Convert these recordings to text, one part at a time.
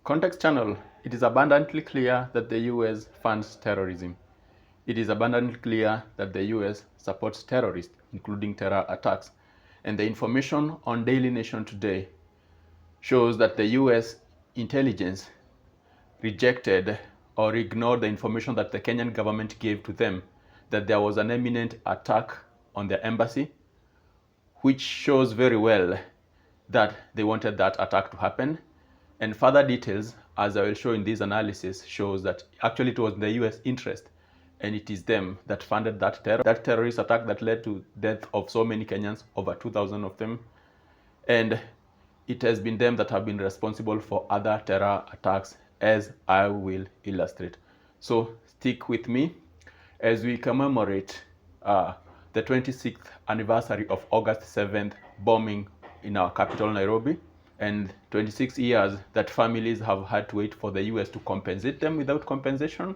Context channel. It is abundantly clear that the US funds terrorism. It is abundantly clear that the US supports terrorists, including terror attacks. And the information on Daily Nation today shows that the US intelligence rejected or ignored the information that the Kenyan government gave to them that there was an imminent attack on their embassy, which shows very well that they wanted that attack to happen. And further details, as I will show in this analysis, shows that actually it was in the US interest and it is them that funded that terrorist attack that led to death of so many Kenyans, over 2,000 of them. And it has been them that have been responsible for other terror attacks, as I will illustrate. So stick with me as we commemorate the 26th anniversary of August 7th bombing in our capital, Nairobi, and 26 years that families have had to wait for the US to compensate them without compensation,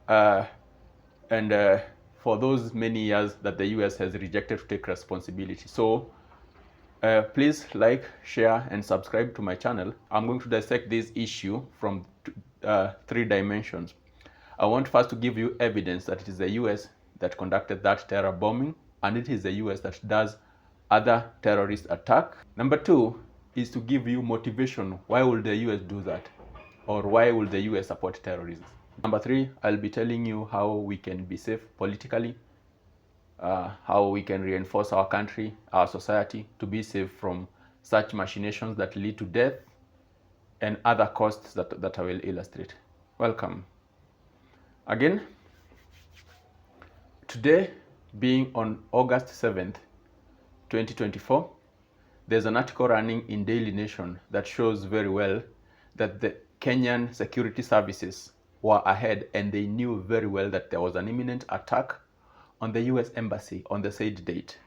and for those many years that the US has rejected to take responsibility. So please like, share, and subscribe to my channel. I'm going to dissect this issue from 3 dimensions. I want first to give you evidence that it is the US that conducted that terror bombing, and it is the US that does other terrorist attack. Number 2 is to give you motivation. Why would the US do that? Or why would the US support terrorism? Number 3, I'll be telling you how we can be safe politically, how we can reinforce our country, our society, to be safe from such machinations that lead to death and other costs that I will illustrate. Welcome. Again, today being on August 7th, 2024, there's an article running in Daily Nation that shows very well that the Kenyan security services were ahead and they knew very well that there was an imminent attack on the US embassy on the said date.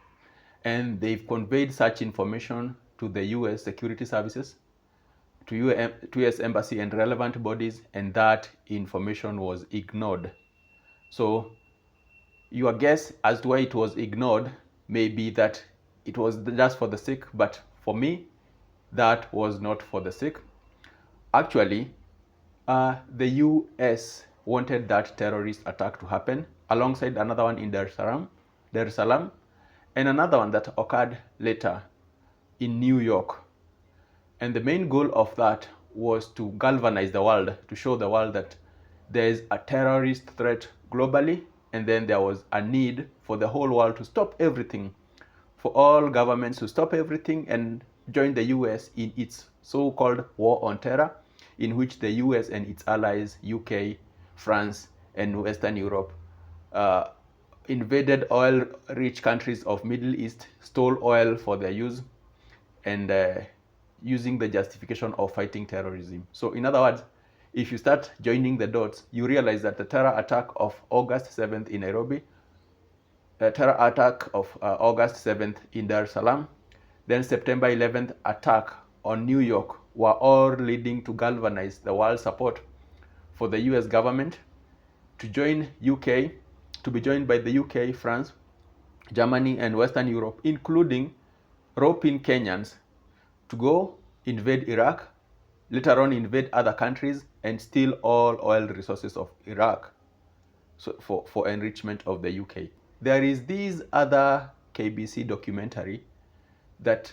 And they've conveyed such information to the US security services, to US embassy and relevant bodies, and that information was ignored. So your guess as to why it was ignored may be that it was just for the sick, but for me, that was not for the sick. Actually, the US wanted that terrorist attack to happen alongside another one in Dar es Salaam, and another one that occurred later in New York. And the main goal of that was to galvanize the world, to show the world that there is a terrorist threat globally, and then there was a need for the whole world to stop everything, for all governments to stop everything and join the US in its so-called war on terror, in which the US and its allies, UK, France, and Western Europe, invaded oil-rich countries of Middle East, stole oil for their use, and using the justification of fighting terrorism. So in other words, if you start joining the dots, you realize that the terror attack of August 7th in Nairobi, the terror attack of August 7th in Dar es Salaam, then September 11th attack on New York were all leading to galvanize the world support for the US government to join UK, to be joined by the UK, France, Germany, and Western Europe, including roping Kenyans to go invade Iraq, later on invade other countries, and steal all oil resources of Iraq, so for enrichment of the UK. There is this other KBC documentary that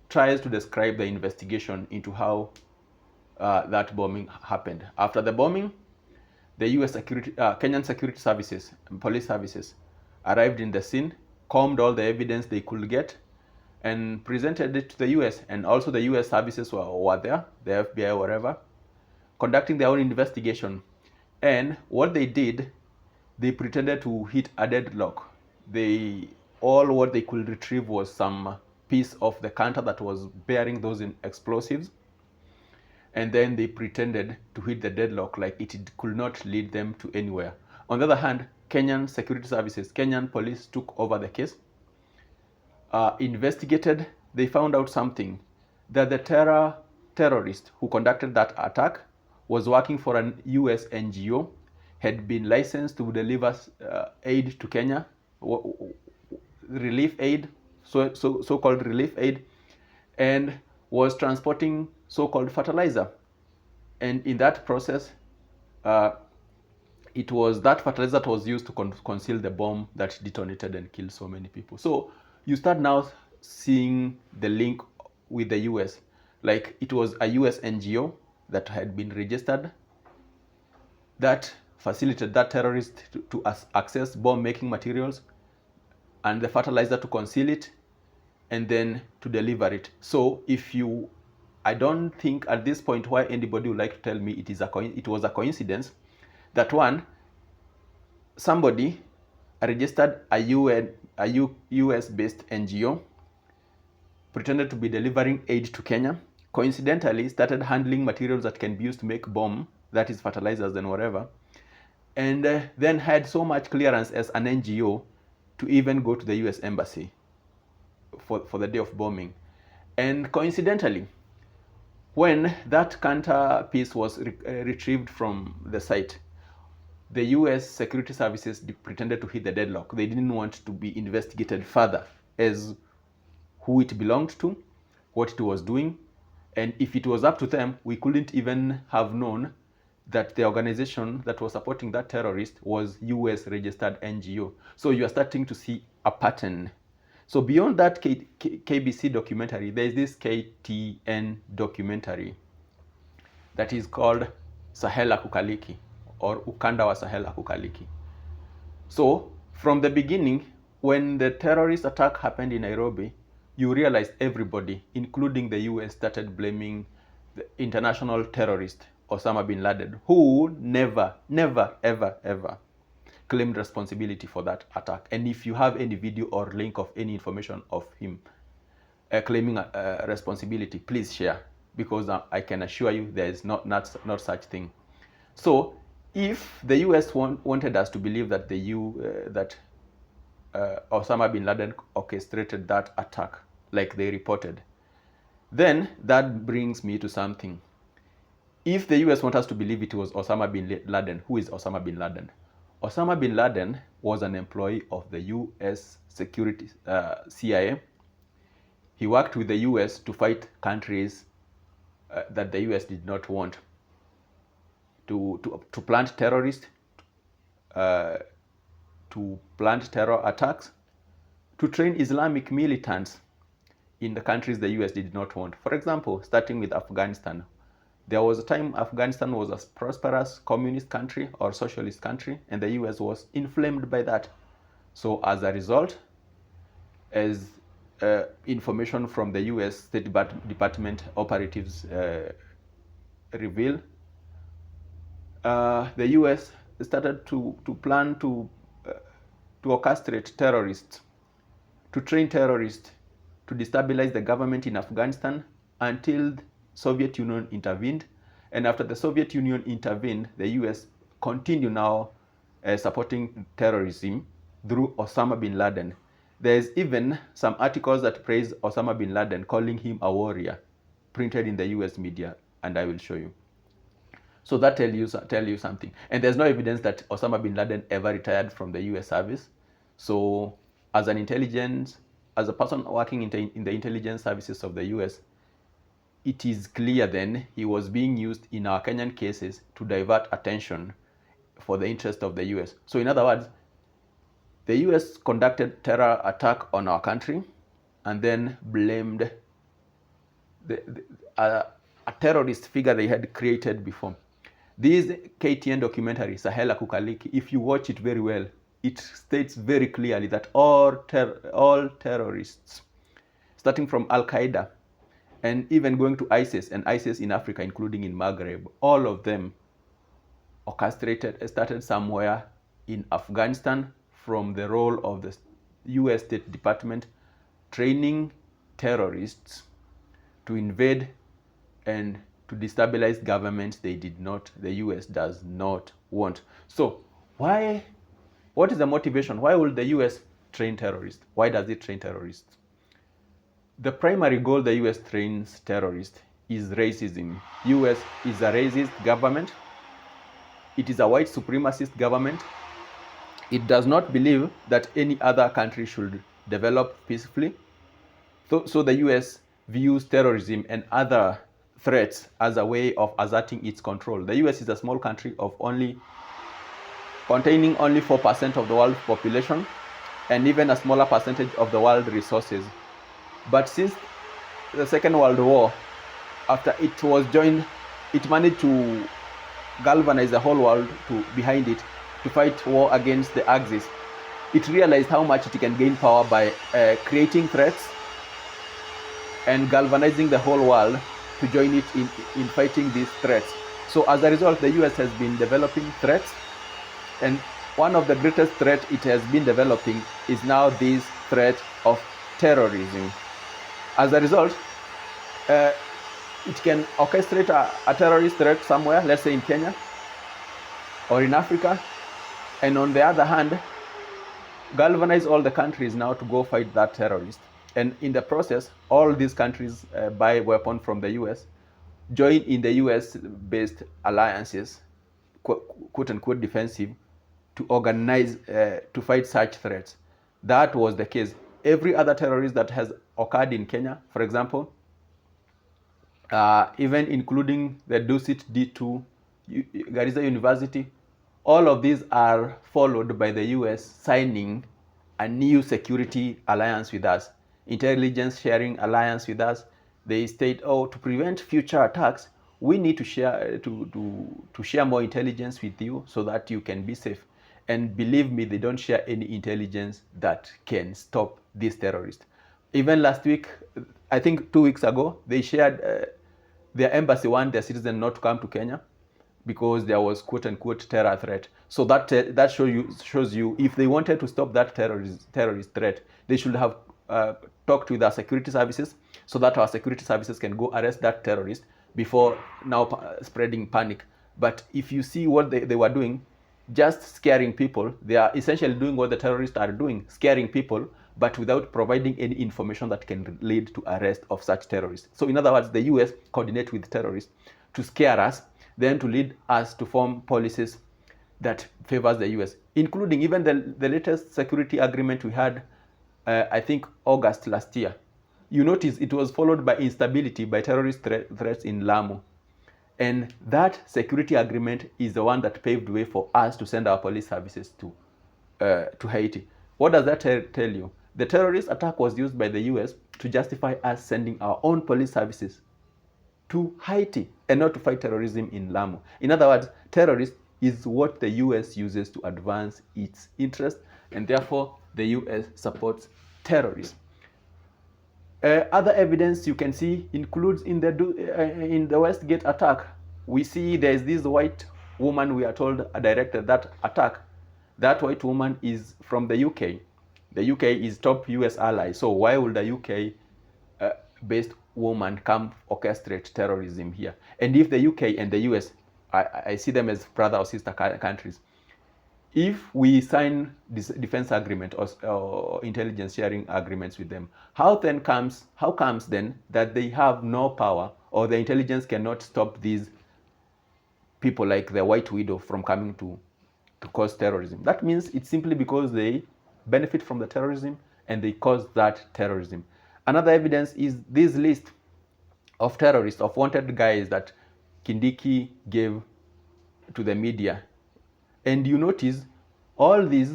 tries to describe the investigation into how that bombing happened. After the bombing, the US Kenyan security services and police services arrived in the scene, combed all the evidence they could get, and presented it to the US. And also the US services were there, the FBI, whatever, conducting their own investigation. And what they did, they pretended to hit a deadlock. All what they could retrieve was some piece of the counter that was bearing those explosives. And then they pretended to hit the deadlock like it could not lead them to anywhere. On the other hand, Kenyan security services, Kenyan police took over the case, investigated. They found out something, that the terrorist who conducted that attack was working for an US NGO, had been licensed to deliver aid to Kenya, relief aid, so-called relief aid, and was transporting so-called fertilizer. And in that process, it was that fertilizer that was used to conceal the bomb that detonated and killed so many people. So you start now seeing the link with the US. Like, it was a US NGO that had been registered that facilitated that terrorist to access bomb making materials and the fertilizer to conceal it and then to deliver it. So I don't think at this point why anybody would like to tell me it was a coincidence that somebody registered a US-based NGO, pretended to be delivering aid to Kenya, coincidentally started handling materials that can be used to make bomb, that is fertilizers and whatever, and then had so much clearance as an NGO to even go to the US embassy for the day of bombing. And coincidentally, when that counter piece was retrieved from the site, the US security services pretended to hit the deadlock. They didn't want to be investigated further as who it belonged to, what it was doing, and if it was up to them, we couldn't even have known that the organization that was supporting that terrorist was US registered NGO. So you are starting to see a pattern. So beyond that KBC documentary, there is this KTN documentary that is called Sahel Akukaliki, or Ukanda wa Sahel Akukaliki. So from the beginning, when the terrorist attack happened in Nairobi, you realize everybody, including the US, started blaming the international terrorist Osama Bin Laden, who never, ever claimed responsibility for that attack. And if you have any video or link of any information of him claiming responsibility, please share, because I can assure you there is not such thing. So if the US wanted us to believe that Osama Bin Laden orchestrated that attack like they reported, then that brings me to something. If the US want us to believe it was Osama Bin Laden, who is Osama Bin Laden? Osama Bin Laden was an employee of the US security CIA. He worked with the US to fight countries that the US did not want to plant terrorists, to plant terror attacks, to train Islamic militants in the countries the US did not want. For example, starting with Afghanistan. There was a time Afghanistan was a prosperous communist country or socialist country, and the US was inflamed by that. So as a result, as information from the US State Department operatives reveal, the US started to plan to orchestrate terrorists, to train terrorists, to destabilize the government in Afghanistan until Soviet Union intervened. And after the Soviet Union intervened, the US continue now supporting terrorism through Osama Bin Laden. There's even some articles that praise Osama Bin Laden, calling him a warrior, printed in the US media, and I will show you. So that tell you something. And there's no evidence that Osama Bin Laden ever retired from the US service. So as a person working in the intelligence services of the US, it is clear then he was being used in our Kenyan cases to divert attention for the interest of the US. So in other words, the US conducted terror attack on our country and then blamed a terrorist figure they had created before. This KTN documentary, Sahel Akukaliki, if you watch it very well, it states very clearly that all terrorists, starting from Al-Qaeda and even going to ISIS and ISIS in Africa, including in Maghreb, all of them started somewhere in Afghanistan from the role of the US State Department training terrorists to invade and to destabilize governments the US does not want. So what is the motivation? Why would the US train terrorists? Why does it train terrorists? The primary goal the US trains terrorists is racism. US is a racist government. It is a white supremacist government. It does not believe that any other country should develop peacefully. So the US views terrorism and other threats as a way of asserting its control. The US is a small country of containing only 4% of the world's population and even a smaller percentage of the world's resources. But since the Second World War, after it was joined, it managed to galvanize the whole world behind it to fight war against the Axis. It realized how much it can gain power by creating threats and galvanizing the whole world to join it in fighting these threats. So as a result, the US has been developing threats, and one of the greatest threats it has been developing is now this threat of terrorism. As a result, it can orchestrate a terrorist threat somewhere, let's say in Kenya or in Africa, and on the other hand, galvanize all the countries now to go fight that terrorist. And in the process, all these countries buy weapons from the US, join in the US-based alliances, quote-unquote defensive, to organize, to fight such threats. That was the case. Every other terrorist that has occurred in Kenya, for example, even including the Dusit D2, Garissa University, all of these are followed by the US signing a new security alliance with us, intelligence sharing alliance with us. They state, oh, to prevent future attacks, we need to share to share more intelligence with you so that you can be safe. And believe me, they don't share any intelligence that can stop these terrorists. Even last week, I think 2 weeks ago, they shared their embassy wanted their citizens not to come to Kenya because there was quote-unquote terror threat. So that shows you if they wanted to stop that terrorist threat, they should have talked with our security services so that our security services can go arrest that terrorist before now spreading panic. But if you see what they were doing, just scaring people, they are essentially doing what the terrorists are doing, scaring people, but without providing any information that can lead to arrest of such terrorists. So in other words, the US coordinate with terrorists to scare us, then to lead us to form policies that favors the US, including even the latest security agreement we had, I think August last year. You notice it was followed by instability, by terrorist threats in Lamu. And that security agreement is the one that paved way for us to send our police services to Haiti. What does that tell you? The terrorist attack was used by the US to justify us sending our own police services to Haiti and not to fight terrorism in Lamu. In other words, terrorist is what the US uses to advance its interest, and therefore the US supports terrorism. Other evidence you can see includes in the Westgate attack. We see there's this white woman, we are told, directed that attack. That white woman is from the UK. The UK is top US ally. So why would a UK based woman come orchestrate terrorism here? And if the UK and the US, I see them as brother or sister countries, if we sign this defense agreement or intelligence sharing agreements with them, how comes then that they have no power or the intelligence cannot stop these people like the White Widow from coming to cause terrorism? That means it's simply because they benefit from the terrorism and they cause that terrorism. Another evidence is this list of terrorists, of wanted guys that Kindiki gave to the media. And you notice all these,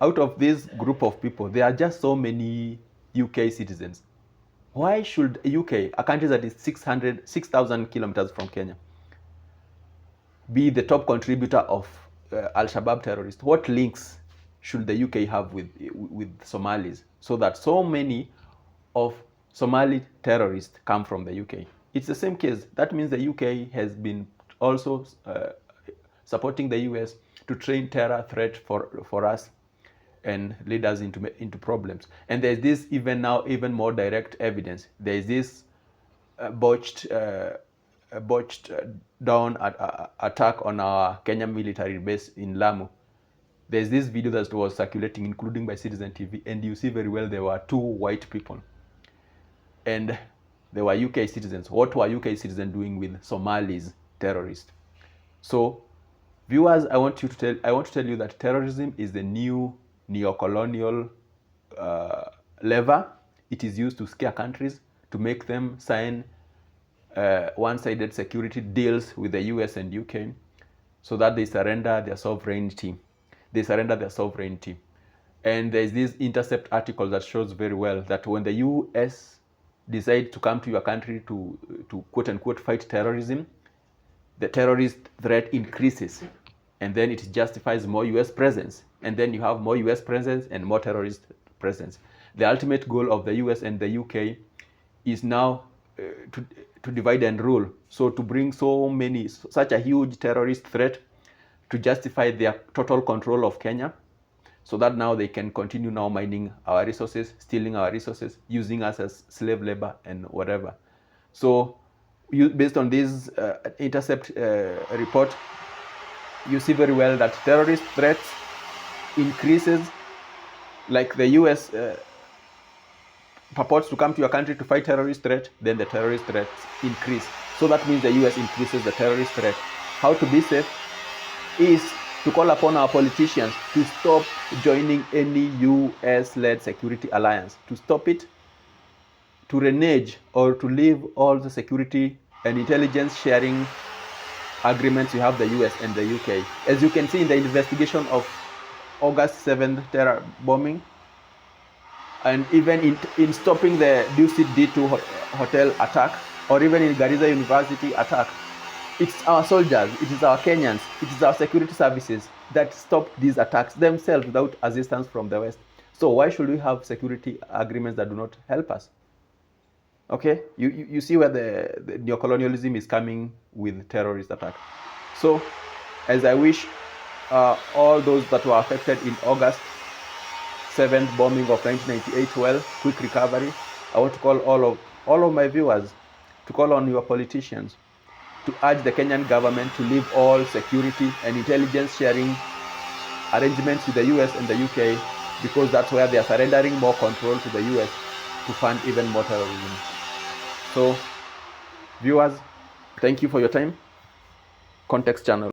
out of this group of people, there are just so many UK citizens. Why should UK, a country that is 6,000 kilometers from Kenya, be the top contributor of Al-Shabaab terrorists? What links should the UK have with Somalis so that so many of Somali terrorists come from the UK? It's the same case. That means the UK has been also supporting the US to train terror threat for us and lead us into problems. And there's this even more direct evidence. There's this botched down attack on our Kenyan military base in Lamu. There's this video that was circulating, including by Citizen TV, and you see very well there were 2 white people. And they were UK citizens. What were UK citizens doing with Somalis terrorists? So, viewers, I want to tell you that terrorism is the new neo-colonial lever. It is used to scare countries, to make them sign one-sided security deals with the US and UK so that they surrender their sovereignty. They surrender their sovereignty. And there's this Intercept article that shows very well that when the US decide to come to your country to quote unquote fight terrorism, the terrorist threat increases, and then it justifies more US presence, and then you have more US presence and more terrorist presence. The ultimate goal of the US and the UK is now to divide and rule. So to bring such a huge terrorist threat to justify their total control of Kenya, so that now they can continue now mining our resources, stealing our resources, using us as slave labor and whatever. So based on this Intercept report, you see very well that terrorist threats increases, like the US purports to come to your country to fight terrorist threat, then the terrorist threats increase. So that means the US increases the terrorist threat. How to be safe is to call upon our politicians to stop joining any US-led security alliance, to stop it, to renege or to leave all the security and intelligence sharing agreements you have the US and the UK. As you can see in the investigation of August 7th terror bombing, and even in stopping the Dusit D2 hotel attack, or even in Garissa University attack, it's our soldiers, it is our Kenyans, it is our security services that stopped these attacks themselves without assistance from the West. So why should we have security agreements that do not help us? Okay, you see where the neocolonialism is coming with terrorist attack. So, as I wish all those that were affected in August 7th bombing of 1998 well, quick recovery, I want to call all of my viewers to call on your politicians to urge the Kenyan government to leave all security and intelligence sharing arrangements with the US and the UK, because that's where they are surrendering more control to the US to fund even more terrorism. So, viewers, thank you for your time. Context Channel.